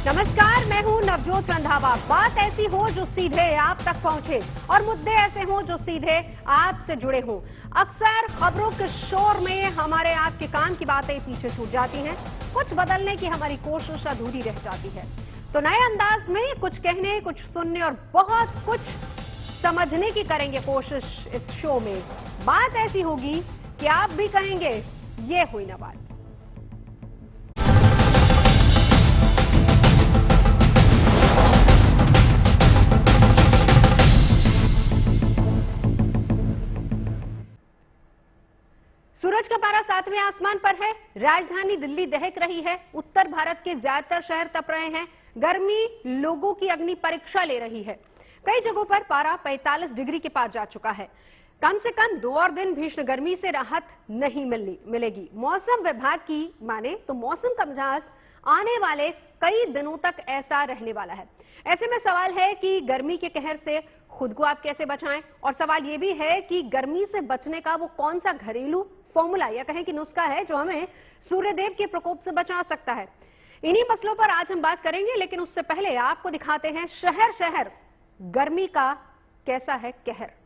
नमस्कार, मैं हूं नवजोत रंधावा। बात ऐसी हो जो सीधे आप तक पहुंचे और मुद्दे ऐसे हों जो सीधे आपसे जुड़े हों। अक्सर खबरों के शोर में हमारे आंख के कान की बातें पीछे छूट जाती हैं, कुछ बदलने की हमारी कोशिश अधूरी रह जाती है। तो नए अंदाज में कुछ कहने, कुछ सुनने और बहुत कुछ समझने की करेंगे कोशिश इस शो में। बात ऐसी होगी कि आप भी कहेंगे ये हुई ना बात। सूरज का पारा 7वें आसमान पर है। राजधानी दिल्ली दहक रही है। उत्तर भारत के ज्यादातर शहर तप रहे हैं। गर्मी लोगों की अग्नि परीक्षा ले रही है। कई जगहों पर पारा 45 डिग्री के पार जा चुका है। कम से कम 2 और दिन भीषण गर्मी से राहत नहीं मिलेगी। मौसम विभाग की माने तो मौसम का मिजाज आने वाले कई दिनों तक ऐसा रहने वाला है। ऐसे में सवाल है कि गर्मी के कहर से खुद को आप कैसे बचाएं, और सवाल यह भी है कि गर्मी से बचने का वो कौन सा घरेलू फॉर्मूला या कहें कि नुस्खा है जो हमें सूर्यदेव के प्रकोप से बचा सकता है। इन्हीं मसलों पर आज हम बात करेंगे, लेकिन उससे पहले आपको दिखाते हैं शहर शहर गर्मी का कैसा है कहर।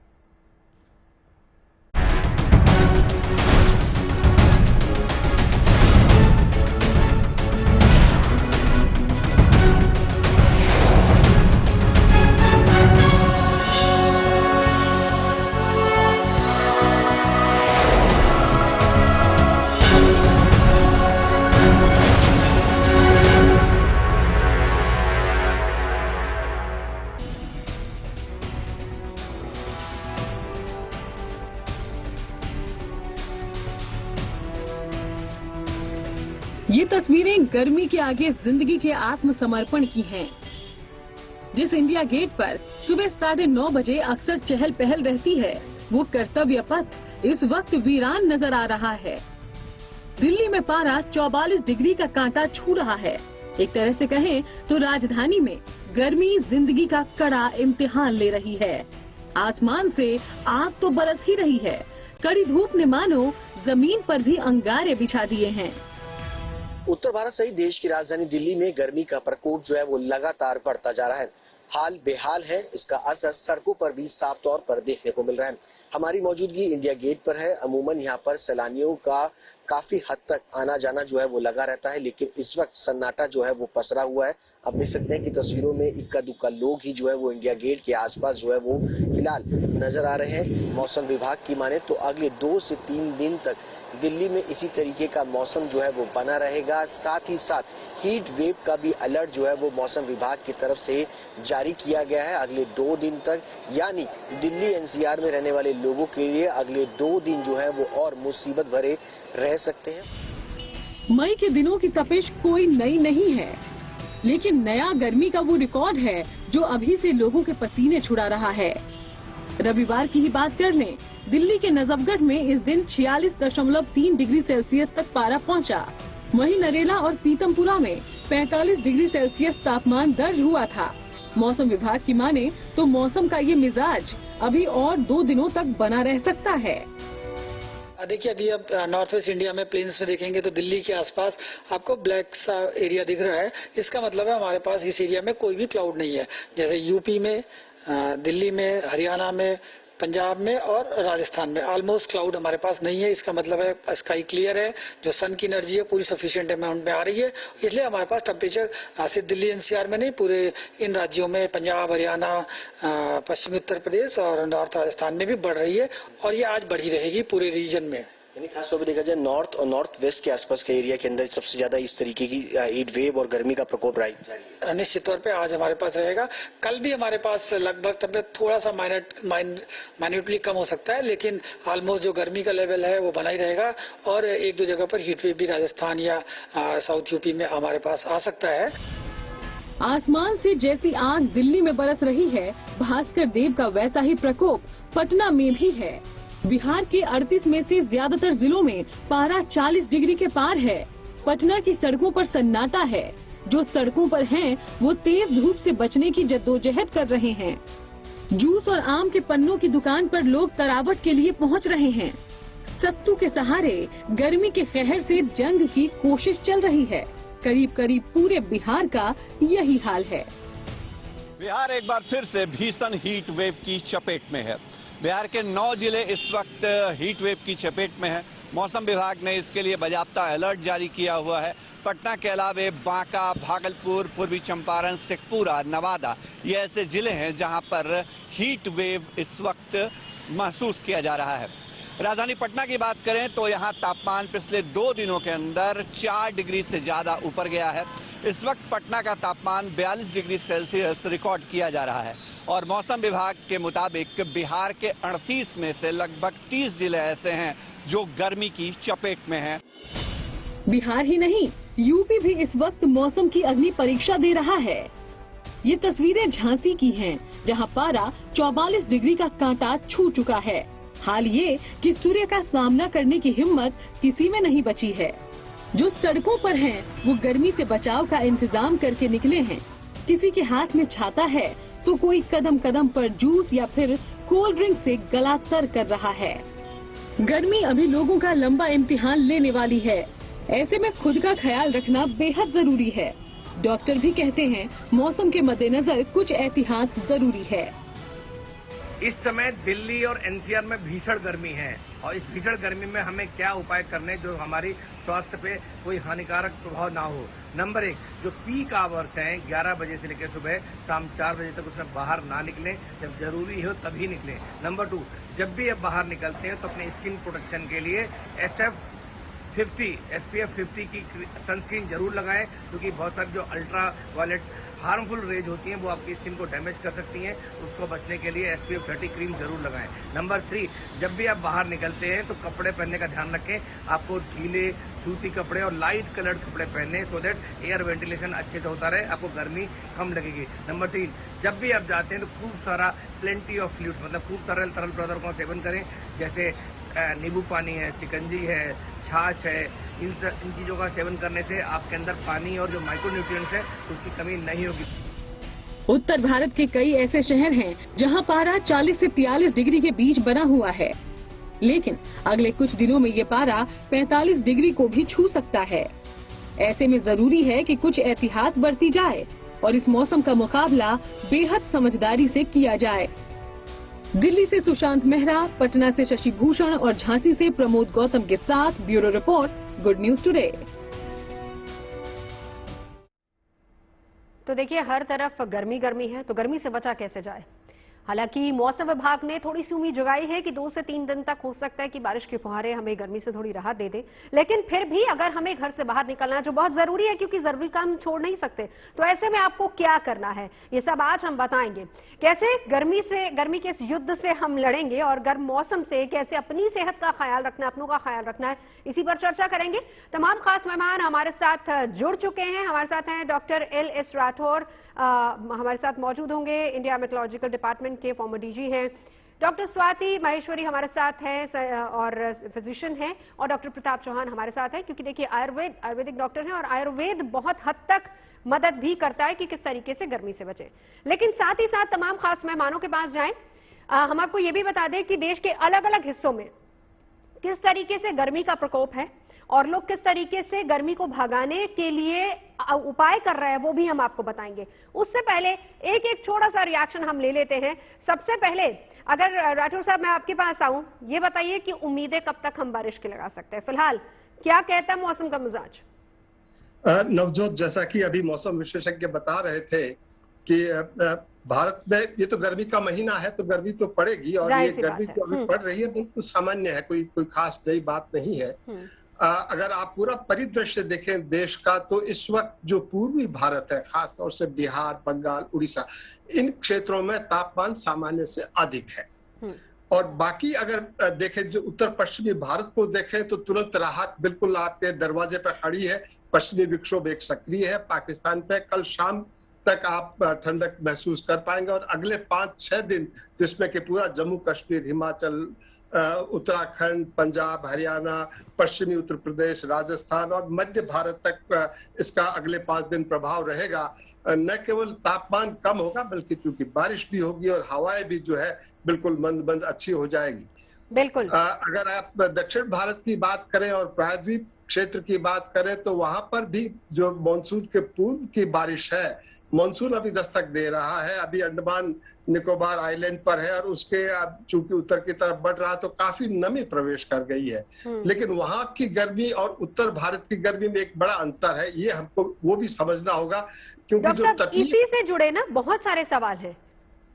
ये तस्वीरें गर्मी के आगे जिंदगी के आत्मसमर्पण की हैं। जिस इंडिया गेट पर सुबह 9:30 बजे अक्सर चहल पहल रहती है, वो कर्तव्य पथ इस वक्त वीरान नजर आ रहा है। दिल्ली में पारा 44 डिग्री का कांटा छू रहा है। एक तरह से कहें तो राजधानी में गर्मी जिंदगी का कड़ा इम्तिहान ले रही है। आसमान से आग तो बरस ही रही है। कड़ी धूप ने मानो जमीन पर भी अंगारे बिछा दिए हैं। उत्तर भारत सहित देश की राजधानी दिल्ली में गर्मी का प्रकोप जो है वो लगातार बढ़ता जा रहा है। हाल बेहाल है, इसका असर सड़कों पर भी साफ तौर पर देखने को मिल रहा है। हमारी मौजूदगी इंडिया गेट पर है। अमूमन यहाँ पर सैलानियों का काफी हद तक आना जाना जो है वो लगा रहता है, लेकिन इस वक्त सन्नाटा जो है वो पसरा हुआ है। अब देख सकते हैं कि तस्वीरों में इक्का दुक्का लोग ही जो है वो इंडिया गेट के आसपास जो है वो फिलहाल नजर आ रहे हैं। मौसम विभाग की माने तो अगले 2 से 3 दिन तक दिल्ली में इसी तरीके का मौसम जो है वो बना रहेगा। साथ ही साथ हीट वेव का भी अलर्ट जो है वो मौसम विभाग की तरफ से जारी किया गया है अगले 2 दिन तक। यानी दिल्ली एनसीआर में रहने वाले लोगों के लिए अगले 2 दिन जो है वो और मुसीबत भरे रह सकते हैं। मई के दिनों की तपिश कोई नई नहीं है, लेकिन नया गर्मी का वो रिकॉर्ड है जो अभी से लोगों के पसीने छुड़ा रहा है। रविवार की ही बात कर लें, दिल्ली के नजफगढ़ में इस दिन 46.3 डिग्री सेल्सियस तक पारा पहुंचा। वहीं नरेला और पीतमपुरा में 45 डिग्री सेल्सियस तापमान दर्ज हुआ था। मौसम विभाग की माने तो मौसम का ये मिजाज अभी और 2 दिनों तक बना रह सकता है। देखिए, अभी अब नॉर्थ वेस्ट इंडिया में प्लेन्स में देखेंगे तो दिल्ली के आसपास आपको ब्लैक सा एरिया दिख रहा है। इसका मतलब है हमारे पास इस एरिया में कोई भी क्लाउड नहीं है। जैसे यूपी में, दिल्ली में, हरियाणा में, पंजाब में और राजस्थान में ऑलमोस्ट क्लाउड हमारे पास नहीं है। इसका मतलब है स्काई क्लियर है, जो सन की एनर्जी है पूरी सफिशिएंट अमाउंट में आ रही है। इसलिए हमारे पास टेम्परेचर सिर्फ दिल्ली एनसीआर में नहीं, पूरे इन राज्यों में पंजाब, हरियाणा, पश्चिमी उत्तर प्रदेश और नॉर्थ राजस्थान में भी बढ़ रही है, और ये आज बढ़ी रहेगी पूरे रीजन में। यानी खासतौर पर देखा जाए नॉर्थ और नॉर्थ वेस्ट के आसपास के एरिया के अंदर सबसे ज्यादा इस तरीके की हीट वेव और गर्मी का प्रकोप जारी है। निश्चित तौर पे आज हमारे पास रहेगा। कल भी हमारे पास लगभग टेम्परेचर थोड़ा सा माइन्यूटली कम हो सकता है, लेकिन ऑलमोस्ट जो गर्मी का लेवल है वो बना ही रहेगा। और 1-2 जगह पर हीट वेव भी राजस्थान या साउथ यूपी में हमारे पास आ सकता है। आसमान से जैसी आग दिल्ली में बरस रही है, भास्कर देव का वैसा ही प्रकोप पटना में भी है। बिहार के 38 में से ज्यादातर जिलों में पारा 40 डिग्री के पार है। पटना की सड़कों पर सन्नाटा है। जो सड़कों पर हैं, वो तेज धूप से बचने की जद्दोजहद कर रहे हैं। जूस और आम के पन्नों की दुकान पर लोग तरावट के लिए पहुंच रहे हैं। सत्तू के सहारे गर्मी के कहर से जंग की कोशिश चल रही है। करीब करीब पूरे बिहार का यही हाल है। बिहार एक बार फिर से भीषण हीट वेव की चपेट में है। बिहार के 9 जिले इस वक्त हीट वेव की चपेट में हैं। मौसम विभाग ने इसके लिए बाकायदा अलर्ट जारी किया हुआ है। पटना के अलावे बांका, भागलपुर, पूर्वी चंपारण, शेखपुरा, नवादा ये ऐसे जिले हैं जहां पर हीट वेव इस वक्त महसूस किया जा रहा है। राजधानी पटना की बात करें तो यहां तापमान पिछले 2 दिनों के अंदर 4 डिग्री से ज्यादा ऊपर गया है। इस वक्त पटना का तापमान 42 डिग्री सेल्सियस रिकॉर्ड किया जा रहा है और मौसम विभाग के मुताबिक बिहार के 38 में से लगभग 30 जिले ऐसे हैं जो गर्मी की चपेट में हैं। बिहार ही नहीं, यूपी भी इस वक्त मौसम की अग्नि परीक्षा दे रहा है। ये तस्वीरें झांसी की हैं, जहां पारा 44 डिग्री का कांटा छू चुका है। हाल ये कि सूर्य का सामना करने की हिम्मत किसी में नहीं बची है। जो सड़कों पर हैं, वो गर्मी से बचाव का इंतजाम करके निकले हैं। किसी के हाथ में छाता है तो कोई कदम कदम पर जूस या फिर कोल्ड ड्रिंक से गला तर कर रहा है। गर्मी अभी लोगों का लंबा इम्तिहान लेने वाली है। ऐसे में खुद का ख्याल रखना बेहद जरूरी है। डॉक्टर भी कहते हैं मौसम के मद्देनजर कुछ एहतियात जरूरी है। इस समय दिल्ली और एनसीआर में भीषण गर्मी है और इस भीषण गर्मी में हमें क्या उपाय करने जो हमारी स्वास्थ्य पे कोई हानिकारक प्रभाव ना हो। नंबर 1, जो पीक आवर्स हैं 11 बजे से लेकर सुबह शाम 4 बजे तक उसमें बाहर ना निकलें, जब जरूरी हो तभी निकलें। नंबर 2, जब भी आप बाहर निकलते हैं तो अपने स्किन प्रोटेक्शन के लिए SPF 50 की सनस्क्रीन जरूर लगाएं, क्योंकि बहुत सारी जो अल्ट्रा वायलेट हार्मफुल रेज होती हैं वो आपकी स्किन को डैमेज कर सकती हैं। उसको बचने के लिए SPF 30 क्रीम जरूर लगाएं। नंबर 3, जब भी आप बाहर निकलते हैं तो कपड़े पहनने का ध्यान रखें। आपको ढीले सूती कपड़े और लाइट कलर्ड कपड़े पहने सो दैट एयर वेंटिलेशन अच्छे से होता रहे, आपको गर्मी कम लगेगी। नंबर 3, जब भी आप जाते हैं तो खूब सारा प्लेंटी ऑफ फ्लूइड मतलब खूब सारे तरल पदार्थों का सेवन करें, जैसे नींबू पानी है, शिकंजी है, छाछ है। इन चीजों का सेवन करने से आपके अंदर पानी और जो माइक्रोन्यूट्रिएंट्स है उसकी कमी नहीं होगी। उत्तर भारत के कई ऐसे शहर हैं जहां पारा 40 से 43 डिग्री के बीच बना हुआ है, लेकिन अगले कुछ दिनों में ये पारा 45 डिग्री को भी छू सकता है। ऐसे में जरूरी है कि कुछ एहतियात बरती जाए और इस मौसम का मुकाबला बेहद समझदारी से किया जाए। दिल्ली से सुशांत मेहरा, पटना से शशि भूषण और झांसी से प्रमोद गौतम के साथ bureau report, good news today. तो देखिए, हर तरफ गर्मी गर्मी है, तो गर्मी से बचा कैसे जाए। हालांकि मौसम विभाग ने थोड़ी सी उम्मीद जगाई है कि 2 से 3 दिन तक हो सकता है कि बारिश की फुहारें हमें गर्मी से थोड़ी राहत दे दे, लेकिन फिर भी अगर हमें घर से बाहर निकलना है, जो बहुत जरूरी है क्योंकि जरूरी काम छोड़ नहीं सकते, तो ऐसे में आपको क्या करना है ये सब आज हम बताएंगे। कैसे गर्मी के इस युद्ध से हम लड़ेंगे और गर्म मौसम से कैसे अपनी सेहत का ख्याल रखना है, अपनों का ख्याल रखना है, इसी पर चर्चा करेंगे। तमाम खास मेहमान हमारे साथ जुड़ चुके हैं। हमारे साथ हैं डॉक्टर LS राठौर, हमारे साथ मौजूद होंगे। इंडिया मेट्रोलॉजिकल डिपार्टमेंट के फॉर्मर DG हैं। डॉक्टर स्वाति माहेश्वरी हमारे साथ हैं और फिजिशियन हैं, और डॉक्टर प्रताप चौहान हमारे साथ हैं, क्योंकि देखिए आयुर्वेदिक डॉक्टर हैं और आयुर्वेद बहुत हद तक मदद भी करता है कि किस तरीके से गर्मी से बचे। लेकिन साथ ही साथ तमाम खास मेहमानों के पास जाएं, हम आपको ये भी बता दें कि देश के अलग अलग हिस्सों में किस तरीके से गर्मी का प्रकोप है और लोग किस तरीके से गर्मी को भगाने के लिए उपाय कर रहे हैं, वो भी हम आपको बताएंगे। उससे पहले एक छोटा सा रिएक्शन हम ले लेते हैं। सबसे पहले अगर राठौर साहब मैं आपके पास आऊं, ये बताइए कि उम्मीदें कब तक हम बारिश की लगा सकते हैं। फिलहाल क्या कहता है मौसम का मिजाज? नवजोत, जैसा कि अभी मौसम विशेषज्ञ बता रहे थे कि भारत में ये तो गर्मी का महीना है तो गर्मी तो पड़ेगी, और ये गर्मी जो अभी पड़ रही है बिल्कुल सामान्य है, कोई खास नई बात नहीं है। अगर आप पूरा परिदृश्य देखें देश का, तो इस वक्त जो पूर्वी भारत है, खास तौर से बिहार, बंगाल, उड़ीसा, इन क्षेत्रों में तापमान सामान्य से अधिक है। और बाकी अगर देखें जो उत्तर पश्चिमी भारत को देखें तो तुरंत राहत बिल्कुल आपके दरवाजे पर खड़ी है। पश्चिमी विक्षोभ एक सक्रिय है पाकिस्तान पे, कल शाम तक आप ठंडक महसूस कर पाएंगे, और अगले 5-6 दिन जिसमें कि पूरा जम्मू कश्मीर, हिमाचल, उत्तराखंड, पंजाब, हरियाणा, पश्चिमी उत्तर प्रदेश, राजस्थान और मध्य भारत तक इसका अगले 5 दिन प्रभाव रहेगा। न केवल तापमान कम होगा बल्कि चूंकि बारिश भी होगी और हवाएं भी जो है बिल्कुल मंद अच्छी हो जाएगी। बिल्कुल। अगर आप दक्षिण भारत की बात करें और प्रायद्वीप क्षेत्र की बात करें तो वहां पर भी जो मानसून के पूर्व की बारिश है, मानसून अभी दस्तक दे रहा है। अभी अंडमान निकोबार आइलैंड पर है और उसके अब चूंकि उत्तर की तरफ बढ़ रहा है तो काफी नमी प्रवेश कर गई है। लेकिन वहां की गर्मी और उत्तर भारत की गर्मी में एक बड़ा अंतर है, ये हमको वो भी समझना होगा, क्योंकि जो डॉक्टर इसी से जुड़े ना बहुत सारे सवाल हैं।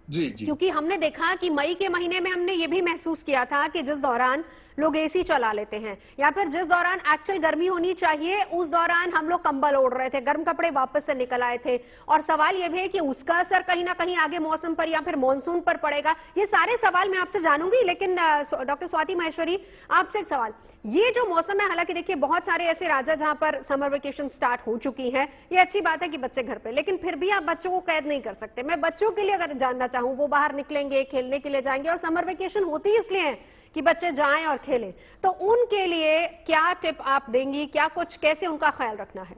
जी जी, क्योंकि हमने देखा कि मई के महीने में हमने ये भी महसूस किया था कि जिस दौरान लोग एसी चला लेते हैं या फिर जिस दौरान एक्चुअल गर्मी होनी चाहिए उस दौरान हम लोग कंबल ओढ़ रहे थे, गर्म कपड़े वापस से निकल आए थे। और सवाल यह भी है कि उसका असर कहीं ना कहीं आगे मौसम पर या फिर मॉनसून पर पड़ेगा। ये सारे सवाल मैं आपसे जानूंगी, लेकिन डॉक्टर स्वाति माहेश्वरी, आपसे एक सवाल। ये जो मौसम है, हालांकि देखिए बहुत सारे ऐसे राज्य जहां पर समर वेकेशन स्टार्ट हो चुकी है, ये अच्छी बात है कि बच्चे घर पे, लेकिन फिर भी आप बच्चों को कैद नहीं कर सकते। मैं बच्चों के लिए अगर जानना चाहूं, वो बाहर निकलेंगे, खेलने के लिए जाएंगे, और समर वेकेशन होती इसलिए है कि बच्चे जाएं और खेलें, तो उनके लिए क्या टिप आप देंगी, क्या कुछ, कैसे उनका ख्याल रखना है?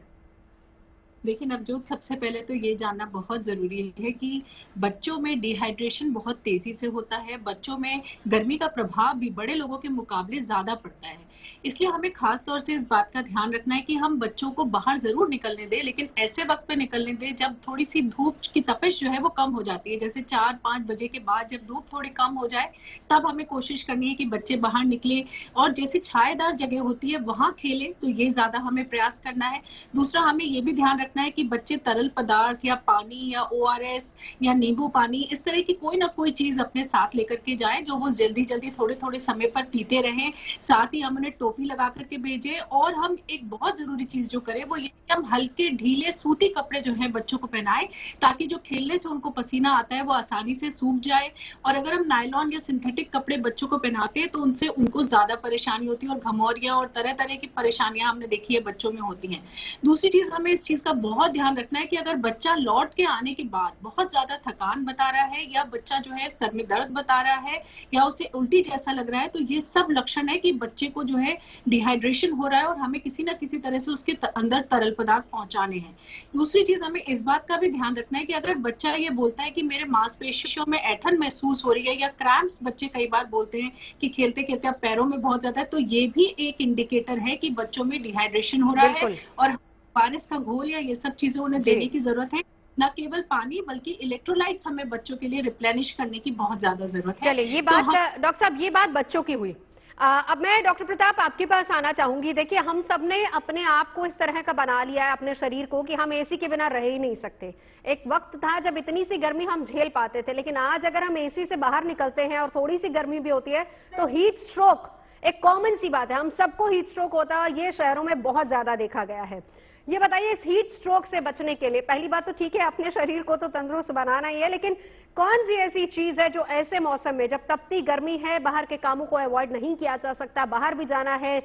देखिए नवजोत, सबसे पहले तो ये जानना बहुत जरूरी है कि बच्चों में डिहाइड्रेशन बहुत तेजी से होता है। बच्चों में गर्मी का प्रभाव भी बड़े लोगों के मुकाबले ज्यादा पड़ता है। इसलिए हमें खास तौर से इस बात का ध्यान रखना है कि हम बच्चों को बाहर जरूर निकलने दें, लेकिन ऐसे वक्त पे निकलने दें जब थोड़ी सी धूप की तपिश जो है वो कम हो जाती है। जैसे 4-5 बजे के बाद जब धूप थोड़ी कम हो जाए, तब हमें कोशिश करनी है कि बच्चे बाहर निकले और जैसी छायेदार जगह होती है वहां खेलें, तो ये ज्यादा हमें प्रयास करना है। दूसरा, हमें ये भी ध्यान रखना है कि बच्चे तरल पदार्थ या पानी या ORS या नींबू पानी, इस तरह की कोई ना कोई चीज अपने साथ लेकर के जाएं जो वो जल्दी जल्दी थोड़े थोड़े समय पर पीते रहें। साथ ही हम उन्हें टोपी लगा करके भेजें। और हम एक बहुत जरूरी चीज जो करें वो ये कि हम हल्के ढीले सूती कपड़े जो है बच्चों को पहनाएं, ताकि जो खेलने से उनको पसीना आता है वो आसानी से सूख जाए। और अगर हम नायलॉन या सिंथेटिक कपड़े बच्चों को पहनाते हैं तो उनसे उनको ज्यादा परेशानी होती है और घमौरियां और तरह तरह की परेशानियां हमने देखी है बच्चों में होती हैं। दूसरी चीज, हमें इस चीज का बहुत ध्यान रखना है कि अगर बच्चा लौट के आने के बाद बहुत ज्यादा थकान बता रहा है या बच्चा जो है सर में दर्द बता रहा है या उसे उल्टी जैसा लग रहा है, तो ये सब लक्षण है कि बच्चे को जो है डिहाइड्रेशन हो रहा है और हमें किसी ना किसी तरह से उसके अंदर तरल पदार्थ पहुंचाने हैं। दूसरी चीज, हमें इस बात का भी ध्यान रखना है कि अगर बच्चा ये बोलता है कि मेरे मांसपेशियों में ऐंठन महसूस हो रही है या क्रैम्प्स बच्चे कई बार बोलते हैं कि खेलते खेलते अब पैरों में बहुत ज्यादा है, तो ये भी एक इंडिकेटर है कि बच्चों में डिहाइड्रेशन हो रहा है और बारिश का घोल या ये सब चीजें उन्हें देने की जरूरत है। न केवल पानी बल्कि इलेक्ट्रोलाइट्स हमें बच्चों के लिए रिप्लेनिश करने की बहुत ज्यादा जरूरत है। चलिए, ये बात डॉक्टर साहब, ये बात बच्चों की हुई। अब मैं डॉक्टर प्रताप आपके पास आना चाहूंगी। देखिए, हम सब ने अपने आप को इस तरह का बना लिया है, अपने शरीर को, कि हम एसी के बिना रह ही नहीं सकते। एक वक्त था जब इतनी सी गर्मी हम झेल पाते थे, लेकिन आज अगर हम एसी से बाहर निकलते हैं और थोड़ी सी गर्मी भी होती है तो हीट स्ट्रोक एक कॉमन सी बात है। हम सबको हीट स्ट्रोक होता है और ये शहरों में बहुत ज्यादा देखा गया है। ये बताइए, इस हीट स्ट्रोक से बचने के लिए पहली बात तो ठीक है, अपने शरीर को तो तंदुरुस्त बनाना ही है, लेकिन कौन सी ऐसी चीज है जो ऐसे मौसम में जब तपती गर्मी है, बाहर के कामों को अवॉइड नहीं किया जा सकता, बाहर भी जाना है,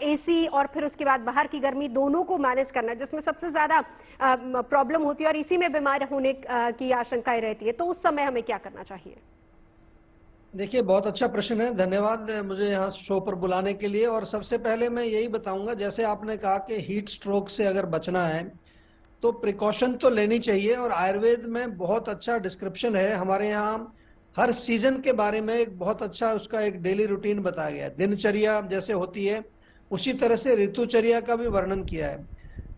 एसी और फिर उसके बाद बाहर की गर्मी, दोनों को मैनेज करना है, जिसमें सबसे ज्यादा प्रॉब्लम होती है और इसी में बीमार होने की आशंकाएं रहती है, तो उस समय हमें क्या करना चाहिए? देखिए, बहुत अच्छा प्रश्न है। धन्यवाद मुझे यहाँ शो पर बुलाने के लिए। और सबसे पहले मैं यही बताऊंगा, जैसे आपने कहा कि हीट स्ट्रोक से अगर बचना है तो प्रिकॉशन तो लेनी चाहिए, और आयुर्वेद में बहुत अच्छा डिस्क्रिप्शन है। हमारे यहाँ हर सीजन के बारे में एक बहुत अच्छा उसका एक डेली रूटीन बताया गया है। दिनचर्या जैसे होती है उसी तरह से ऋतुचर्या का भी वर्णन किया है।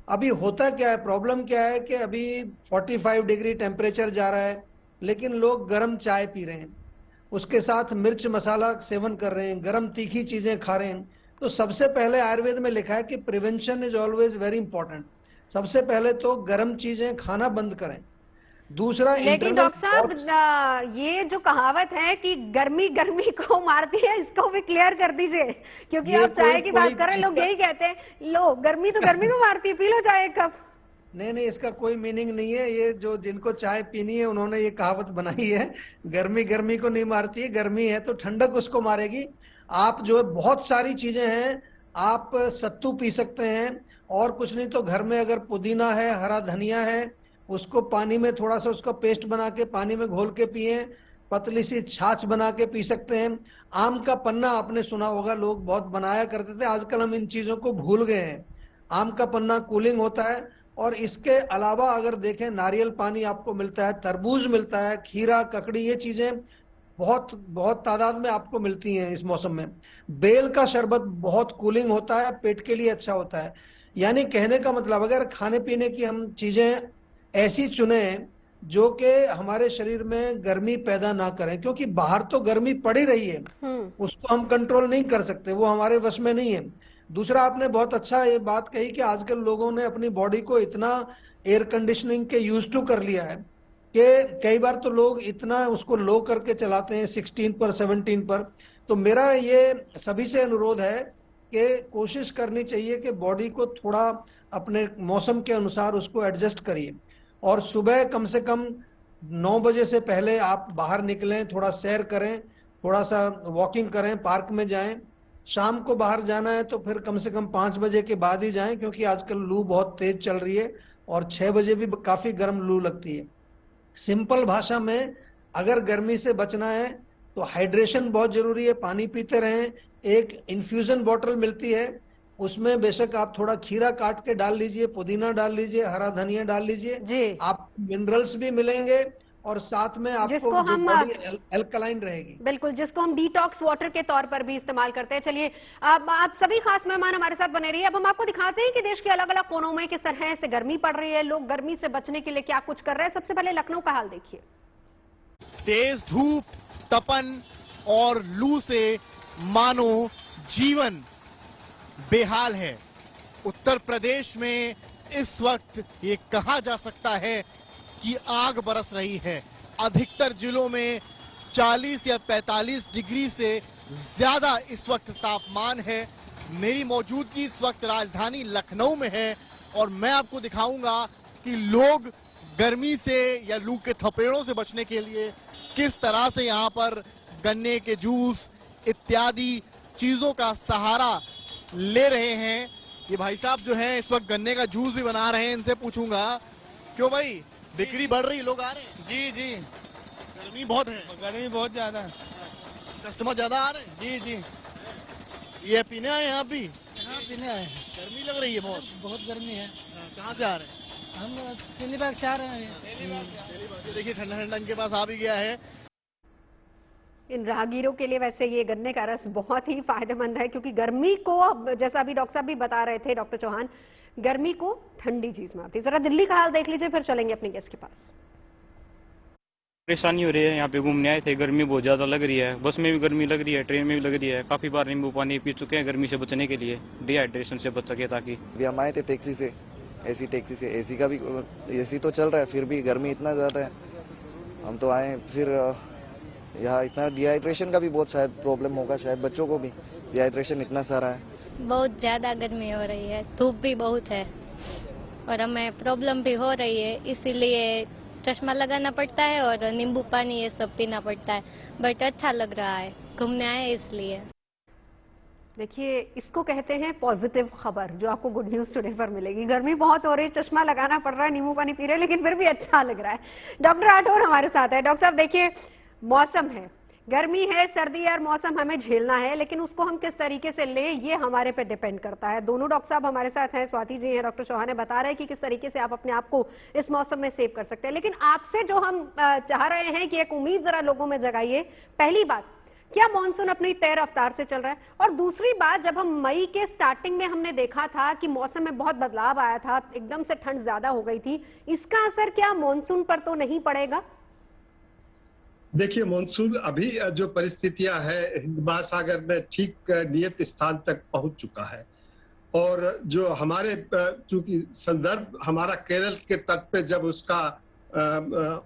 अभी होता क्या है, प्रॉब्लम क्या है कि अभी 45 डिग्री टेम्परेचर जा रहा है, लेकिन लोग गर्म चाय पी रहे हैं, उसके साथ मिर्च मसाला सेवन कर रहे हैं, गर्म तीखी चीजें खा रहे हैं। तो सबसे पहले आयुर्वेद में लिखा है कि prevention is always very important. सबसे पहले तो गर्म चीजें खाना बंद करें। दूसरा, लेकिन डॉक्टर साहब, ये जो कहावत है कि गर्मी गर्मी को मारती है, इसको भी क्लियर कर दीजिए, क्योंकि आप चाय की बात कर रहे हैं, लोग यही कहते हैं, लो गर्मी तो गर्मी को मारती है, पी लो चाय एक कप। नहीं, इसका कोई मीनिंग नहीं है। ये जो जिनको चाय पीनी है उन्होंने ये कहावत बनाई है। गर्मी गर्मी को नहीं मारती है, गर्मी है तो ठंडक उसको मारेगी। आप जो है बहुत सारी चीजें हैं, आप सत्तू पी सकते हैं, और कुछ नहीं तो घर में अगर पुदीना है, हरा धनिया है, उसको पानी में थोड़ा सा उसका पेस्ट बना के पानी में घोल के पिए। पतली सी छाछ बना के पी सकते हैं। आम का पन्ना आपने सुना होगा, लोग बहुत बनाया करते थे, आजकल हम इन चीजों को भूल गए हैं। आम का पन्ना कूलिंग होता है। और इसके अलावा अगर देखें, नारियल पानी आपको मिलता है, तरबूज मिलता है, खीरा, ककड़ी, ये चीजें बहुत बहुत तादाद में आपको मिलती हैं इस मौसम में। बेल का शरबत बहुत कूलिंग होता है, पेट के लिए अच्छा होता है। यानी कहने का मतलब, अगर खाने पीने की हम चीजें ऐसी चुने जो कि हमारे शरीर में गर्मी पैदा ना करें, क्योंकि बाहर तो गर्मी पड़ ही रही है, उसको हम कंट्रोल नहीं कर सकते, वो हमारे वश में नहीं है। दूसरा, आपने बहुत अच्छा ये बात कही कि आजकल लोगों ने अपनी बॉडी को इतना एयर कंडीशनिंग के यूज टू कर लिया है कि कई बार तो लोग इतना उसको लो करके चलाते हैं 16 पर 17 पर। तो मेरा ये सभी से अनुरोध है कि कोशिश करनी चाहिए कि बॉडी को थोड़ा अपने मौसम के अनुसार उसको एडजस्ट करिए, और सुबह कम से कम 9 बजे से पहले आप बाहर निकलें, थोड़ा सैर करें, थोड़ा सा वॉकिंग करें, पार्क में जाएं। शाम को बाहर जाना है तो फिर कम से कम 5 बजे के बाद ही जाएं, क्योंकि आजकल लू बहुत तेज चल रही है और 6 बजे भी काफी गर्म लू लगती है। सिंपल भाषा में, अगर गर्मी से बचना है तो हाइड्रेशन बहुत जरूरी है, पानी पीते रहें। एक इन्फ्यूजन बॉटल मिलती है, उसमें बेशक आप थोड़ा खीरा काट के डाल लीजिए, पुदीना डाल लीजिए, हरा धनिया डाल लीजिए, आप मिनरल्स भी मिलेंगे और साथ में आपको बॉडी एल्कलाइन रहेगी। बिल्कुल, जिसको हम डिटॉक्स वाटर के तौर पर भी इस्तेमाल करते हैं। चलिए, अब आप सभी खास मेहमान हमारे साथ बने रहिए। अब हम आपको दिखाते हैं कि देश के अलग अलग कोनों में किस तरह से गर्मी पड़ रही है, लोग गर्मी से बचने के लिए क्या कुछ कर रहे हैं। सबसे पहले लखनऊ का हाल देखिए। तेज धूप, तपन और लू से मानो जीवन बेहाल है। उत्तर प्रदेश में इस वक्त ये कहा जा सकता है कि आग बरस रही है। अधिकतर जिलों में 40 या 45 डिग्री से ज्यादा इस वक्त तापमान है। मेरी मौजूदगी इस वक्त राजधानी लखनऊ में है और मैं आपको दिखाऊंगा कि लोग गर्मी से या लू के थपेड़ों से बचने के लिए किस तरह से यहाँ पर गन्ने के जूस इत्यादि चीजों का सहारा ले रहे हैं। ये भाई साहब जो हैं इस वक्त गन्ने का जूस भी बना रहे हैं, इनसे पूछूंगा, क्यों भाई बिक्री बढ़ रही, लोग आ रहे हैं? जी जी, गर्मी बहुत है। गर्मी बहुत ज्यादा है, कस्टमर ज्यादा आ रहे हैं? जी जी। ये पीने आए हैं आप भी? हाँ, पीने आए हैं। गर्मी लग रही है बहुत? बहुत गर्मी है। कहाँ से आ रहे हैं? हम तेलीबाग से आ रहे हैं। देखिए ठंडा ठंडा इनके पास आ भी गया है। इन राहगीरों के लिए वैसे ये गन्ने का रस बहुत ही फायदेमंद है, क्योंकि गर्मी को, जैसा अभी डॉक्टर साहब भी बता रहे थे, डॉक्टर चौहान, गर्मी को ठंडी चीज मारती है। जरा दिल्ली का हाल देख लीजिए, फिर चलेंगे अपने गेस्ट के पास। परेशानी हो रही है, यहाँ पे घूमने आए थे, गर्मी बहुत ज्यादा लग रही है, बस में भी गर्मी लग रही है, ट्रेन में भी लग रही है। काफी बार नींबू पानी पी चुके हैं गर्मी से बचने के लिए, डिहाइड्रेशन से बच सके। ताकि अभी हम आए थे टैक्सी से, एसी टैक्सी से, एसी का भी एसी तो चल रहा है, फिर भी गर्मी इतना ज्यादा है। हम तो आए, फिर यहाँ इतना डिहाइड्रेशन का भी बहुत शायद प्रॉब्लम होगा, शायद बच्चों को भी डिहाइड्रेशन इतना सारा है। बहुत ज्यादा गर्मी हो रही है, धूप भी बहुत है और हमें प्रॉब्लम भी हो रही है, इसीलिए चश्मा लगाना पड़ता है और नींबू पानी ये सब पीना पड़ता है। बट अच्छा लग रहा है, घूमने आए इसलिए। देखिए, इसको कहते हैं पॉजिटिव खबर, जो आपको गुड न्यूज टुडे पर मिलेगी। गर्मी बहुत हो रही है, चश्मा लगाना पड़ रहा है, नींबू पानी पी रहे हैं, लेकिन फिर भी अच्छा लग रहा है। डॉक्टर राठौर हमारे साथ है। डॉक्टर साहब देखिए, मौसम है, गर्मी है, सर्दी है, मौसम हमें झेलना है, लेकिन उसको हम किस तरीके से ले, ये हमारे पे डिपेंड करता है। दोनों डॉक्टर साहब हमारे साथ हैं, स्वाति जी हैं, डॉक्टर चौहान बता रहे हैं कि किस तरीके से आप अपने आप को इस मौसम में सेव कर सकते हैं। लेकिन आपसे जो हम चाह रहे हैं कि एक उम्मीद जरा लोगों में जगाइए। पहली बात, क्या मॉनसून अपनी तय रफ्तार से चल रहा है? और दूसरी बात, जब हम मई के स्टार्टिंग में हमने देखा था कि मौसम में बहुत बदलाव आया था, एकदम से ठंड ज्यादा हो गई थी, इसका असर क्या मॉनसून पर तो नहीं पड़ेगा? देखिए, मानसून अभी जो परिस्थितियां है हिंद महासागर में ठीक नियत स्थान तक पहुंच चुका है, और जो हमारे चूंकि संदर्भ हमारा केरल के तट पे जब उसका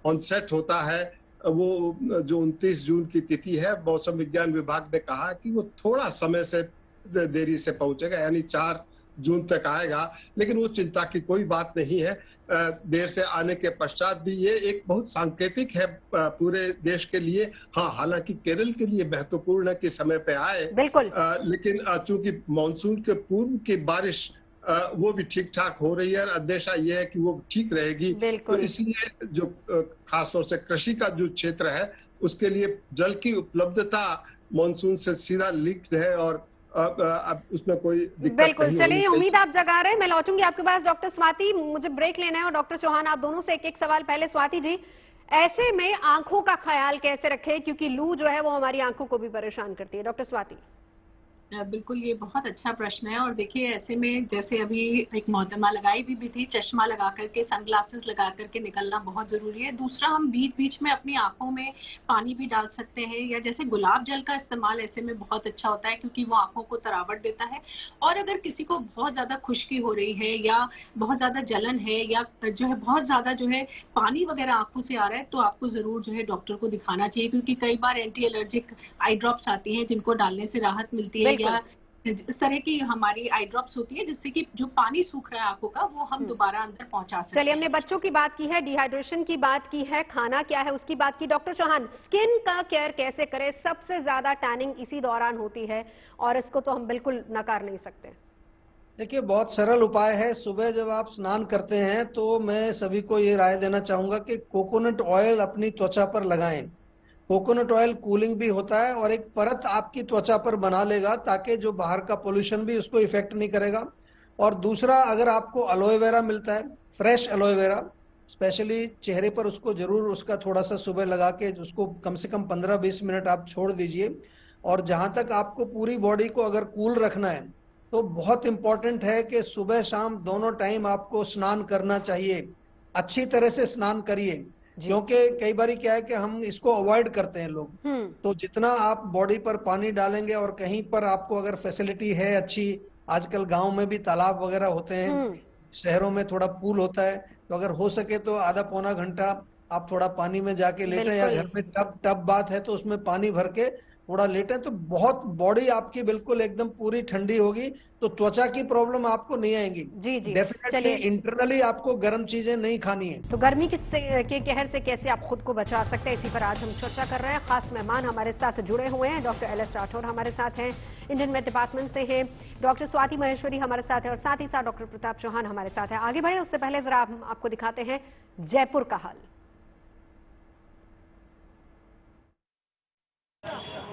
ऑनसेट होता है, वो जो 29 जून की तिथि है, मौसम विज्ञान विभाग ने कहा कि वो थोड़ा समय से देरी से पहुंचेगा, यानी 4 जून तक आएगा। लेकिन वो चिंता की कोई बात नहीं है, देर से आने के पश्चात भी ये एक बहुत सांकेतिक है पूरे देश के लिए। हाँ, हालांकि केरल के लिए महत्वपूर्ण है कि समय पे आए, बिल्कुल, लेकिन चूंकि मानसून के पूर्व की बारिश वो भी ठीक ठाक हो रही है, और अंदेशा ये है कि वो ठीक रहेगी। तो इसलिए जो खासतौर से कृषि का जो क्षेत्र है, उसके लिए जल की उपलब्धता मानसून से सीधा लिंक्ड है, और अब उसमें कोई दिक्कत बिल्कुल नहीं। चलिए, उम्मीद आप जगा रहे हैं। मैं लौटूंगी आपके पास डॉक्टर स्वाति, मुझे ब्रेक लेना है, और डॉक्टर चौहान आप दोनों से एक एक सवाल। पहले स्वाति जी, ऐसे में आंखों का ख्याल कैसे रखें, क्योंकि लू जो है वो हमारी आंखों को भी परेशान करती है। डॉक्टर स्वाति। बिल्कुल, ये बहुत अच्छा प्रश्न है। और देखिए, ऐसे में जैसे अभी एक मोहतरमा लगाई भी थी, चश्मा लगा करके, सनग्लासेस लगा करके निकलना बहुत जरूरी है। दूसरा, हम बीच बीच में अपनी आंखों में पानी भी डाल सकते हैं, या जैसे गुलाब जल का इस्तेमाल ऐसे में बहुत अच्छा होता है, क्योंकि वो आंखों को तरावट देता है। और अगर किसी को बहुत ज्यादा खुश्की हो रही है, या बहुत ज्यादा जलन है, या जो है बहुत ज्यादा जो है पानी वगैरह आंखों से आ रहा है, तो आपको जरूर जो है डॉक्टर को दिखाना चाहिए, क्योंकि कई बार एंटी एलर्जिक आई ड्रॉप्स आती हैं जिनको डालने से राहत मिलती है, या इस तरह की हमारी आई ड्रॉप्स होती है जिससे कि जो पानी सूख रहा है आंखों का वो हम दोबारा अंदर पहुंचा सकते हैं। चलिए, हमने बच्चों की बात की है, डिहाइड्रेशन की बात की है, खाना क्या है उसकी बात की। डॉक्टर चौहान, स्किन का केयर कैसे करें? सबसे ज्यादा टैनिंग इसी दौरान होती है और इसको तो हम बिल्कुल नकार नहीं सकते। देखिए, बहुत सरल उपाय है। सुबह जब आप स्नान करते हैं तो मैं सभी को ये राय देना चाहूंगा कि कोकोनट ऑयल अपनी त्वचा पर लगाएं। कोकोनट ऑयल कूलिंग भी होता है और एक परत आपकी त्वचा पर बना लेगा, ताकि जो बाहर का पोल्यूशन भी उसको इफेक्ट नहीं करेगा। और दूसरा, अगर आपको एलोए वेरा मिलता है, फ्रेश एलोए वेरा, स्पेशली चेहरे पर उसको जरूर उसका थोड़ा सा सुबह लगा के उसको कम से कम 15-20 मिनट आप छोड़ दीजिए। और जहां तक आपको पूरी बॉडी को अगर कूल रखना है तो बहुत इंपॉर्टेंट है कि सुबह शाम दोनों टाइम आपको स्नान करना चाहिए। अच्छी तरह से स्नान करिए, क्योंकि कई बार क्या है कि हम इसको अवॉइड करते हैं लोग। तो जितना आप बॉडी पर पानी डालेंगे, और कहीं पर आपको अगर फैसिलिटी है अच्छी, आजकल गांव में भी तालाब वगैरह होते हैं, शहरों में थोड़ा पूल होता है, तो अगर हो सके तो आधा पौना घंटा आप थोड़ा पानी में जाके लेटे, या घर में टब बात है तो उसमें पानी भर के थोड़ा लेटे, तो बहुत बॉडी आपकी बिल्कुल एकदम पूरी ठंडी होगी, तो त्वचा की प्रॉब्लम आपको नहीं आएंगी। जी जी, डेफिनेटली इंटरनली आपको गर्म चीजें नहीं खानी है। तो गर्मी के कहर से कैसे आप खुद को बचा सकते हैं, इसी पर आज हम चर्चा कर रहे हैं। खास मेहमान हमारे साथ जुड़े हुए हैं, डॉक्टर LS राठौर हमारे साथ हैं, इंडियन मेड डिपार्टमेंट से हैं, डॉक्टर स्वाति महेश्वरी हमारे साथ है, और साथ ही साथ डॉक्टर प्रताप चौहान हमारे साथ है। आगे बढ़े उससे पहले जरा हम आपको दिखाते हैं जयपुर का हाल।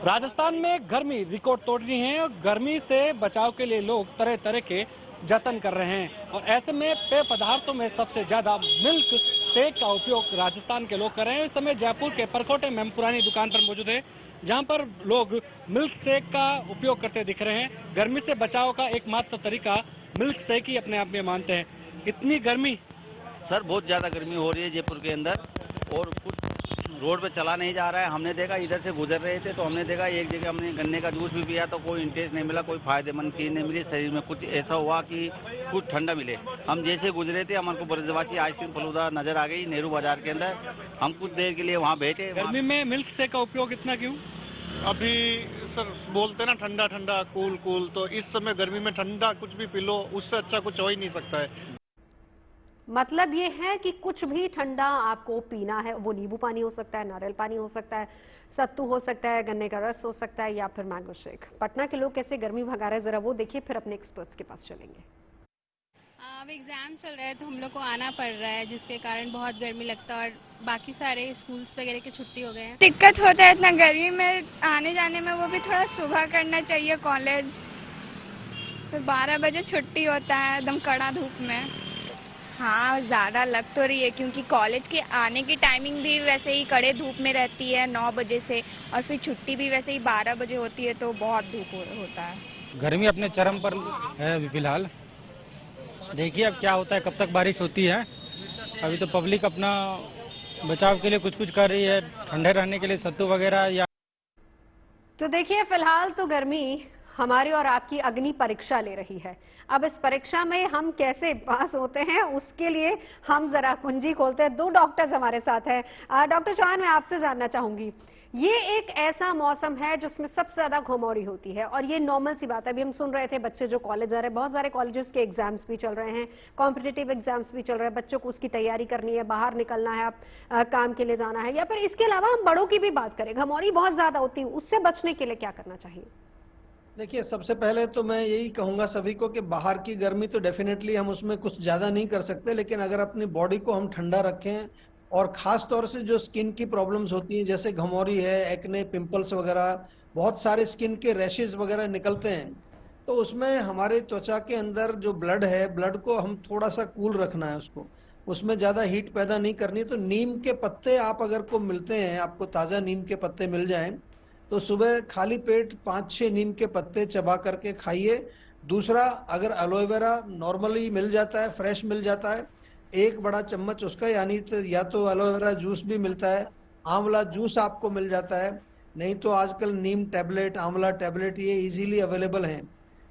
राजस्थान में गर्मी रिकॉर्ड तोड़ रही है और गर्मी से बचाव के लिए लोग तरह तरह के जतन कर रहे हैं। और ऐसे में पेय पदार्थों में सबसे ज्यादा मिल्क शेक का उपयोग राजस्थान के लोग कर रहे हैं। इस समय जयपुर के परकोटे में हम पुरानी दुकान पर मौजूद है, जहां पर लोग मिल्क शेक का उपयोग करते दिख रहे हैं। गर्मी से बचाव का एकमात्र तरीका मिल्क शेक ही अपने आप में मानते हैं। इतनी गर्मी सर, बहुत ज्यादा गर्मी हो रही है जयपुर के अंदर, और कुछ रोड पे चला नहीं जा रहा है। हमने देखा, इधर से गुजर रहे थे तो हमने देखा एक जगह हमने गन्ने का जूस भी पिया तो कोई इंटरेस्ट नहीं मिला, कोई फायदेमंद चीज नहीं मिली। शरीर में कुछ ऐसा हुआ कि कुछ ठंडा मिले। हम जैसे गुजरे थे, हमारे को ब्रजवासी आइसक्रीम फलूदा नजर आ गई नेहरू बाजार के अंदर। हम कुछ देर के लिए वहाँ बैठे। गर्मी में मिल्क शेक का उपयोग इतना क्यों? अभी सर बोलते ना ठंडा ठंडा कूल कूल, तो इस समय गर्मी में ठंडा कुछ भी पी लो, उससे अच्छा कुछ हो ही नहीं सकता है। मतलब ये है कि कुछ भी ठंडा आपको पीना है, वो नींबू पानी हो सकता है, नारियल पानी हो सकता है, सत्तू हो सकता है, गन्ने का रस हो सकता है, या फिर मैंगो शेक। पटना के लोग कैसे गर्मी भगा रहे हैं, जरा वो देखिए, फिर अपने एक्सपर्ट्स के पास चलेंगे। अब एग्जाम चल रहा है तो हम लोग को आना पड़ रहा है, जिसके कारण बहुत गर्मी लगता है, और बाकी सारे स्कूल्स वगैरह की छुट्टी हो गए हैं। दिक्कत होता है इतना गर्मी में आने जाने में, वो भी थोड़ा सुबह करना चाहिए कॉलेज, तो 12 बजे छुट्टी होता है एकदम कड़ा धूप में। हाँ, ज़्यादा लग तो रही है, क्योंकि कॉलेज के आने की टाइमिंग भी वैसे ही कड़े धूप में रहती है 9 बजे से, और फिर छुट्टी भी वैसे ही 12 बजे होती है, तो बहुत धूप होता है। गर्मी अपने चरम पर है अभी फिलहाल। देखिए अब क्या होता है, कब तक बारिश होती है। अभी तो पब्लिक अपना बचाव के लिए कुछ कुछ कर रही है, ठंडे रहने के लिए सत्तू वगैरह या। तो देखिए, फिलहाल तो गर्मी हमारी और आपकी अग्नि परीक्षा ले रही है। अब इस परीक्षा में हम कैसे पास होते हैं, उसके लिए हम जरा कुंजी खोलते हैं। 2 डॉक्टर्स हमारे साथ हैं। डॉक्टर चौहान, मैं आपसे जानना चाहूंगी, ये एक ऐसा मौसम है जिसमें सबसे ज्यादा घुमौरी होती है, और ये नॉर्मल सी बात है। अभी हम सुन रहे थे बच्चे जो कॉलेज जा रहे हैं, बहुत सारे कॉलेजेस के एग्जाम्स भी चल रहे हैं, कॉम्पिटिटिव एग्जाम्स भी चल रहे हैं, बच्चों को उसकी तैयारी करनी है, बाहर निकलना है, आप काम के लिए जाना है, या फिर इसके अलावा हम बड़ों की भी बात करें, घुमौरी बहुत ज्यादा होती है, उससे बचने के लिए क्या करना चाहिए? देखिए, सबसे पहले तो मैं यही कहूंगा सभी को कि बाहर की गर्मी तो डेफिनेटली हम उसमें कुछ ज्यादा नहीं कर सकते, लेकिन अगर अपनी बॉडी को हम ठंडा रखें, और खास तौर से जो स्किन की प्रॉब्लम्स होती हैं, जैसे घमौरी है, एक्ने, पिंपल्स वगैरह, बहुत सारे स्किन के रैशेज वगैरह निकलते हैं, तो उसमें हमारे त्वचा के अंदर जो ब्लड है, ब्लड को हम थोड़ा सा कूल रखना है उसको। उसमें ज्यादा हीट पैदा नहीं करनी। तो नीम के पत्ते आप अगर को मिलते हैं, आपको ताजा नीम के पत्ते मिल जाएं तो सुबह खाली पेट 5-6 नीम के पत्ते चबा करके खाइए। दूसरा, अगर एलोवेरा नॉर्मली मिल जाता है, फ्रेश मिल जाता है, 1 बड़ा चम्मच उसका, यानी तो या तो एलोवेरा जूस भी मिलता है, आंवला जूस आपको मिल जाता है, नहीं तो आजकल नीम टैबलेट, आंवला टैबलेट ये इजीली अवेलेबल हैं।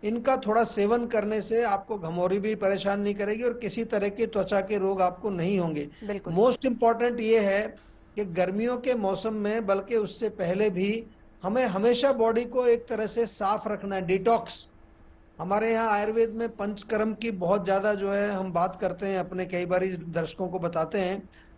इनका थोड़ा सेवन करने से आपको घमौरी भी परेशान नहीं करेगी और किसी तरह के त्वचा के रोग आपको नहीं होंगे। मोस्ट इम्पॉर्टेंट ये है कि गर्मियों के मौसम में, बल्कि उससे पहले भी, हमें हमेशा बॉडी को एक तरह से साफ रखना है, डिटॉक्स। हमारे यहाँ आयुर्वेद में पंचकर्म की बहुत ज्यादा जो है हम बात करते हैं, अपने कई बार दर्शकों को बताते हैं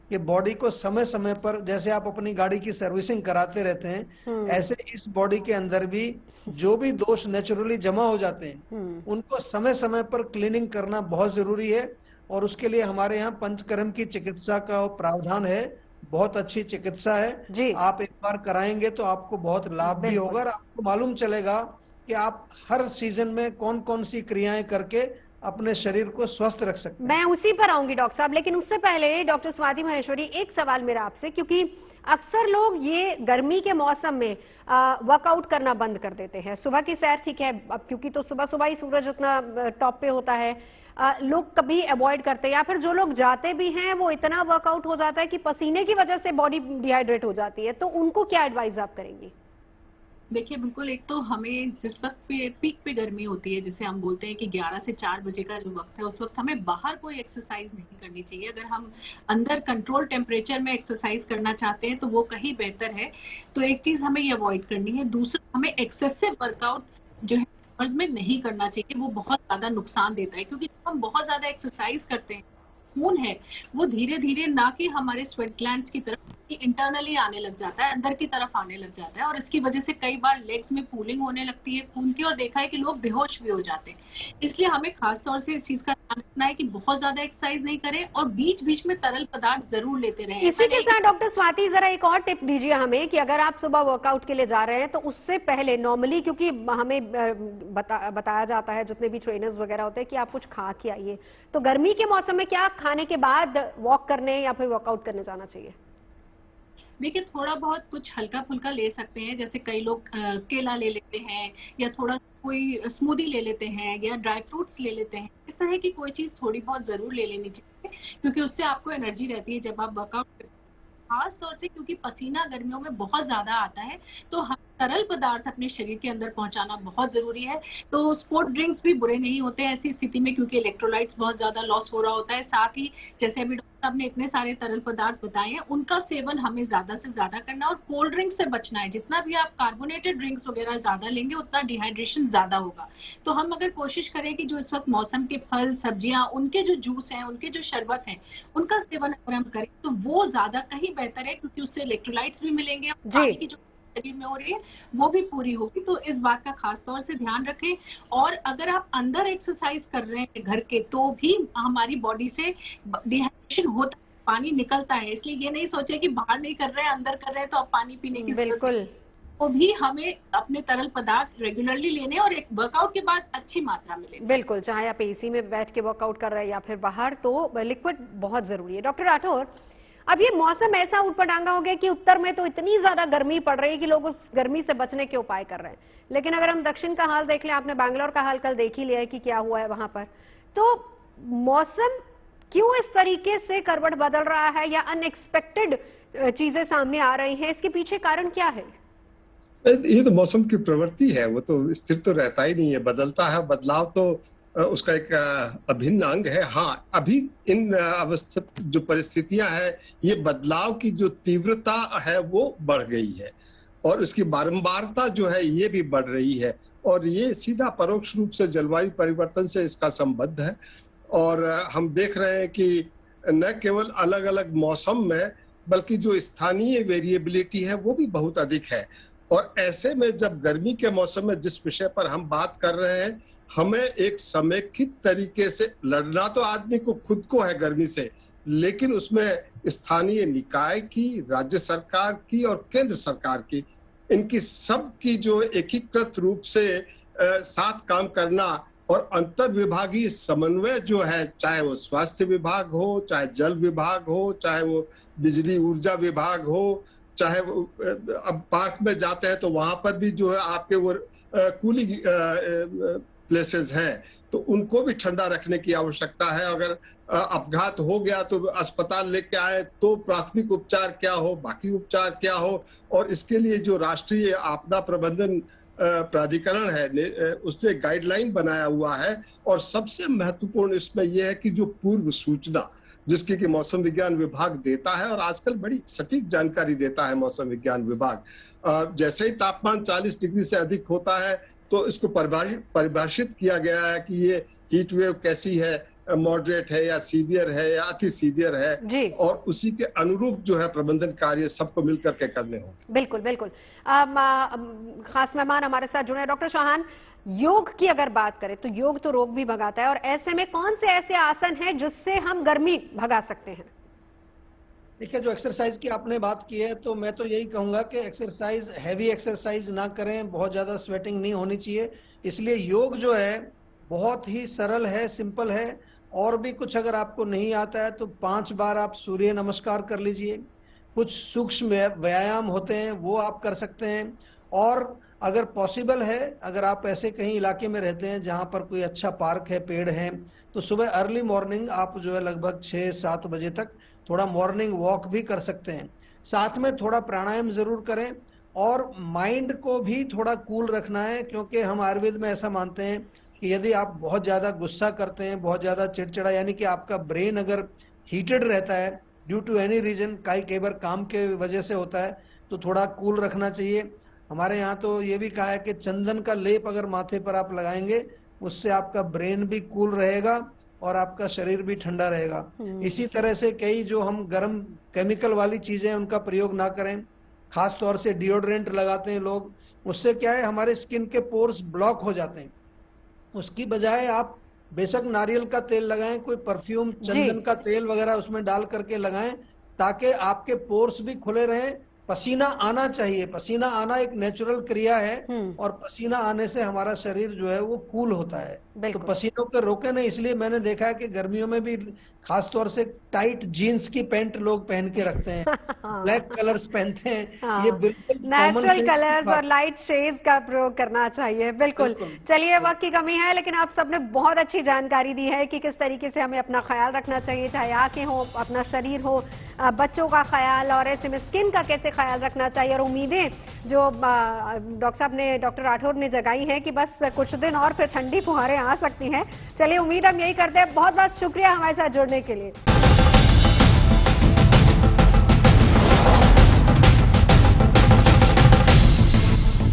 कि बॉडी को समय समय पर, जैसे आप अपनी गाड़ी की सर्विसिंग कराते रहते हैं, ऐसे इस बॉडी के अंदर भी जो भी दोष नेचुरली जमा हो जाते हैं उनको समय समय पर क्लीनिंग करना बहुत जरूरी है। और उसके लिए हमारे यहाँ पंचकर्म की चिकित्सा का प्रावधान है, बहुत अच्छी चिकित्सा है। आप एक बार कराएंगे तो आपको बहुत लाभ भी होगा और आपको मालूम चलेगा कि आप हर सीजन में कौन कौन सी क्रियाएं करके अपने शरीर को स्वस्थ रख सकते हैं। मैं उसी पर आऊंगी डॉक्टर साहब, लेकिन उससे पहले डॉक्टर स्वाति महेश्वरी, एक सवाल मेरा आपसे, क्योंकि अक्सर लोग ये गर्मी के मौसम में वर्कआउट करना बंद कर देते हैं। सुबह की सैर ठीक है, अब क्योंकि तो सुबह सुबह ही सूरज उतना टॉप पे होता है, लोग कभी अवॉइड करते हैं, या फिर जो लोग जाते भी हैं वो इतना वर्कआउट हो जाता है कि पसीने की वजह से बॉडी डिहाइड्रेट हो जाती है, तो उनको क्या एडवाइस आप करेंगी? देखिए, बिल्कुल, एक तो हमें जिस वक्त पे पीक पे गर्मी होती है, जिसे हम बोलते हैं कि 11 से 4 बजे का जो वक्त है, उस वक्त हमें बाहर कोई एक्सरसाइज नहीं करनी चाहिए। अगर हम अंदर कंट्रोल टेम्परेचर में एक्सरसाइज करना चाहते हैं तो वो कहीं बेहतर है। तो एक चीज हमें ये अवॉइड करनी है। दूसरा, हमें एक्सेसिव वर्कआउट जो है में नहीं करना चाहिए, वो बहुत ज्यादा नुकसान देता है, क्योंकि जब हम बहुत ज्यादा एक्सरसाइज करते हैं, खून है वो धीरे धीरे ना कि हमारे स्वेट ग्लैंड्स की तरफ इंटरनली आने लग जाता है, अंदर की तरफ आने लग जाता है, और इसकी वजह से कई बार लेग्स में पूलिंग होने लगती है खून की, और देखा है कि लोग बेहोश भी हो जाते हैं। इसलिए हमें खास तौर से इस चीज का ध्यान रखना है कि बहुत ज्यादा एक्सरसाइज नहीं करें और बीच बीच में तरल पदार्थ जरूर लेते रहें। इसी के साथ डॉक्टर स्वाति, जरा एक और टिप दीजिए हमें कि अगर आप सुबह वर्कआउट के लिए जा रहे हैं तो उससे पहले नॉर्मली, क्योंकि हमें बताया जाता है, जितने भी ट्रेनर्स वगैरह होते हैं, कि आप कुछ खा के आइए, तो गर्मी के मौसम में क्या खाने के बाद वॉक करने या फिर वर्कआउट करने जाना चाहिए? देखिए, थोड़ा बहुत कुछ हल्का फुल्का ले सकते हैं, जैसे कई लोग केला ले लेते हैं, या थोड़ा कोई स्मूदी ले लेते हैं, या ड्राई फ्रूट्स ले लेते हैं। इस तरह की कोई चीज थोड़ी बहुत जरूर ले लेनी चाहिए, क्योंकि उससे आपको एनर्जी रहती है जब आप वर्कआउट करते हैं। खास तौर से क्योंकि पसीना गर्मियों में बहुत ज्यादा आता है, तो हम तरल पदार्थ अपने शरीर के अंदर पहुंचाना बहुत जरूरी है। तो स्पोर्ट ड्रिंक्स भी बुरे नहीं होते हैं ऐसी स्थिति में, क्योंकि इलेक्ट्रोलाइट्स बहुत ज्यादा लॉस हो रहा होता है। साथ ही जैसे अभी डॉक्टर साहब ने इतने सारे तरल पदार्थ बताए हैं, उनका सेवन हमें ज्यादा से ज्यादा करना, और कोल्ड ड्रिंक से बचना है। जितना भी आप कार्बोनेटेड ड्रिंक्स वगैरह ज्यादा लेंगे उतना डिहाइड्रेशन ज्यादा होगा। तो हम अगर कोशिश करें कि जो इस वक्त मौसम के फल सब्जियां, उनके जो जूस हैं, उनके जो शरबत हैं, उनका सेवन अगर हम करें तो वो ज्यादा कहीं बेहतर है, क्योंकि उससे इलेक्ट्रोलाइट्स भी मिलेंगे, पानी की जो शरीर में हो रही है वो भी पूरी होगी। तो इस बात का खास तौर से ध्यान रखें। और अगर आप अंदर एक्सरसाइज कर रहे हैं घर के, तो भी हमारी बॉडी से डिहाइड्रेशन होता है, पानी निकलता है। इसलिए ये नहीं सोचे कि बाहर नहीं कर रहे हैं, अंदर कर रहे हैं तो अब पानी पीने की जरूरत है। तो भी हमें अपने तरल पदार्थ रेगुलरली लेने और एक वर्कआउट के बाद अच्छी मात्रा में लेने। बिल्कुल, चाहे आप एसी में बैठ के वर्कआउट कर रहे हैं या फिर बाहर, तो लिक्विड बहुत जरूरी है। डॉक्टर राठौर, अब ये मौसम ऐसा ऊटपटांगा हो गया कि उत्तर में तो इतनी ज्यादा गर्मी पड़ रही है कि लोग उस गर्मी से बचने के उपाय कर रहे हैं, लेकिन अगर हम दक्षिण का हाल देख लें, आपने बैंगलोर का हाल कल देख ही लिया है कि क्या हुआ है वहां पर, तो मौसम क्यों इस तरीके से करवट बदल रहा है, या अनएक्सपेक्टेड चीजें सामने आ रही हैं, इसके पीछे कारण क्या है? ये तो मौसम की प्रवृत्ति है, वो तो स्थिर तो रहता ही नहीं है, बदलता है। बदलाव तो उसका एक अभिन्न अंग है। हाँ, अभी इन अवस्था जो परिस्थितियां हैं, ये बदलाव की जो तीव्रता है वो बढ़ गई है, और उसकी बारंबारता जो है ये भी बढ़ रही है, और ये सीधा परोक्ष रूप से जलवायु परिवर्तन से इसका संबंध है। और हम देख रहे हैं कि न केवल अलग अलग मौसम में, बल्कि जो स्थानीय वेरिएबिलिटी है वो भी बहुत अधिक है। और ऐसे में जब गर्मी के मौसम में जिस विषय पर हम बात कर रहे हैं, हमें एक समेकित तरीके से लड़ना तो आदमी को खुद को है गर्मी से, लेकिन उसमें स्थानीय निकाय की, राज्य सरकार की और केंद्र सरकार की, इनकी सबकी जो एकीकृत रूप से साथ काम करना और अंतर विभागीय समन्वय जो है, चाहे वो स्वास्थ्य विभाग हो, चाहे जल विभाग हो, चाहे वो बिजली ऊर्जा विभाग हो, चाहे वो अब पार्क में जाते हैं तो वहां पर भी जो है आपके वो कूलिंग प्लेसेस हैं, तो उनको भी ठंडा रखने की आवश्यकता है। अगर अपघात हो गया तो अस्पताल लेके आए तो प्राथमिक उपचार क्या हो, बाकी उपचार क्या हो, और इसके लिए जो राष्ट्रीय आपदा प्रबंधन प्राधिकरण है उसने गाइडलाइन बनाया हुआ है। और सबसे महत्वपूर्ण इसमें यह है कि जो पूर्व सूचना जिसकी कि मौसम विज्ञान विभाग देता है, और आजकल बड़ी सटीक जानकारी देता है मौसम विज्ञान विभाग। जैसे ही तापमान 40 डिग्री से अधिक होता है तो इसको परिभाषित किया गया है कि ये हीट वेव कैसी है, मॉडरेट है या सीवियर है या अति सीवियर है, और उसी के अनुरूप जो है प्रबंधन कार्य सबको मिलकर के करने होंगे। बिल्कुल बिल्कुल। खास मेहमान हमारे साथ जुड़े डॉक्टर चौहान, योग की अगर बात करें तो योग तो रोग भी भगाता है, और ऐसे में कौन से ऐसे आसन हैं जिससे हम गर्मी भगा सकते हैं? देखिए, जो एक्सरसाइज की आपने बात की है तो मैं तो यही कहूंगा कि एक्सरसाइज, हैवी एक्सरसाइज ना करें, बहुत ज्यादा स्वेटिंग नहीं होनी चाहिए। इसलिए योग जो है बहुत ही सरल है, सिंपल है। और भी कुछ अगर आपको नहीं आता है तो 5 बार आप सूर्य नमस्कार कर लीजिए। कुछ सूक्ष्म व्यायाम होते हैं वो आप कर सकते हैं। और अगर पॉसिबल है, अगर आप ऐसे कहीं इलाके में रहते हैं जहां पर कोई अच्छा पार्क है, पेड़ है, तो सुबह अर्ली मॉर्निंग आप जो है लगभग 6-7 बजे तक थोड़ा मॉर्निंग वॉक भी कर सकते हैं। साथ में थोड़ा प्राणायाम जरूर करें, और माइंड को भी थोड़ा कूल रखना है, क्योंकि हम आयुर्वेद में ऐसा मानते हैं कि यदि आप बहुत ज्यादा गुस्सा करते हैं, बहुत ज्यादा चिड़चिड़ा, यानी कि आपका ब्रेन अगर हीटेड रहता है ड्यू टू एनी रीजन, कई बार काम के वजह से होता है, तो थोड़ा कूल रखना चाहिए। हमारे यहाँ तो ये भी कहा है कि चंदन का लेप अगर माथे पर आप लगाएंगे उससे आपका ब्रेन भी कूल रहेगा और आपका शरीर भी ठंडा रहेगा। इसी तरह से कई जो हम गर्म केमिकल वाली चीजें उनका प्रयोग ना करें। खास तौर से डिओड्रेंट लगाते हैं लोग, उससे क्या है हमारे स्किन के पोर्स ब्लॉक हो जाते हैं। उसकी बजाय आप बेशक नारियल का तेल लगाएं, कोई परफ्यूम, चंदन का तेल वगैरह उसमें डाल करके लगाएं, ताकि आपके पोर्स भी खुले रहें। पसीना आना चाहिए, पसीना आना एक नेचुरल क्रिया है, और पसीना आने से हमारा शरीर जो है वो कूल होता है। तो पसीनों को रोके नहीं। इसलिए मैंने देखा है कि गर्मियों में भी खास तौर से टाइट जीन्स की पैंट लोग पहन के रखते हैं, ब्लैक कलर्स पहनते हैं। ये बिल्कुल नेचुरल कलर्स और लाइट शेड्स का प्रयोग करना चाहिए। बिल्कुल। चलिए, वक्त की कमी है, लेकिन आप सबने बहुत अच्छी जानकारी दी है कि किस तरीके से हमें अपना ख्याल रखना चाहिए, चाहे आंखें हो, अपना शरीर हो, बच्चों का ख्याल, और ऐसे में स्किन का कैसे ख्याल रखना चाहिए। और उम्मीदें जो डॉक्टर साहब ने, डॉक्टर राठौर ने जगाई है कि बस कुछ दिन और फिर ठंडी फुहारें आ सकती हैं। चलिए, उम्मीद हम यही करते हैं। बहुत बहुत शुक्रिया हमारे साथ जुड़ने के लिए।